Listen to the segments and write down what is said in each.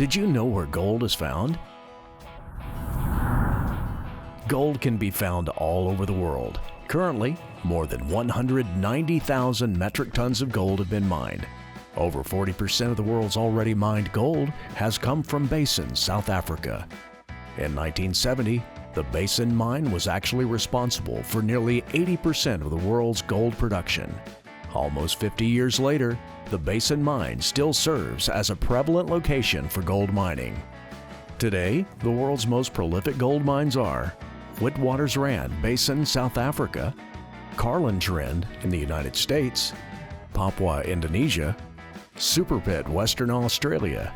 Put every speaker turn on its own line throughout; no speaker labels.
Did you know where gold is found? Gold can be found all over the world. Currently, more than 190,000 metric tons of gold have been mined. Over 40% of the world's already mined gold has come from Basin, South Africa. In 1970, the Basin mine was actually responsible for nearly 80% of the world's gold production. Almost 50 years later, the Basin mine still serves as a prevalent location for gold mining. Today, the world's most prolific gold mines are Witwatersrand, Basin, South Africa, Trend in the United States, Papua, Indonesia, Superpit, Western Australia,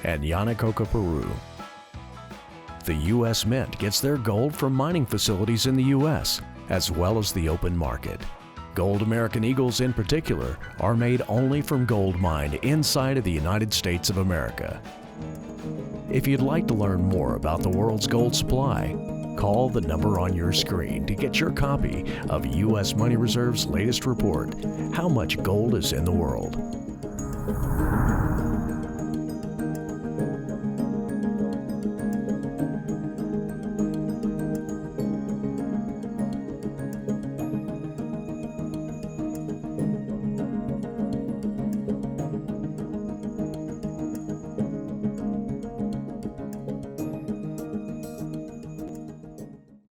and Yanacocha, Peru. The U.S. Mint gets their gold from mining facilities in the U.S., as well as the open market. Gold American Eagles in particular are made only from gold mined inside of the United States of America. If you'd like to learn more about the world's gold supply, call the number on your screen to get your copy of U.S. Money Reserve's latest report, How Much Gold is in the World.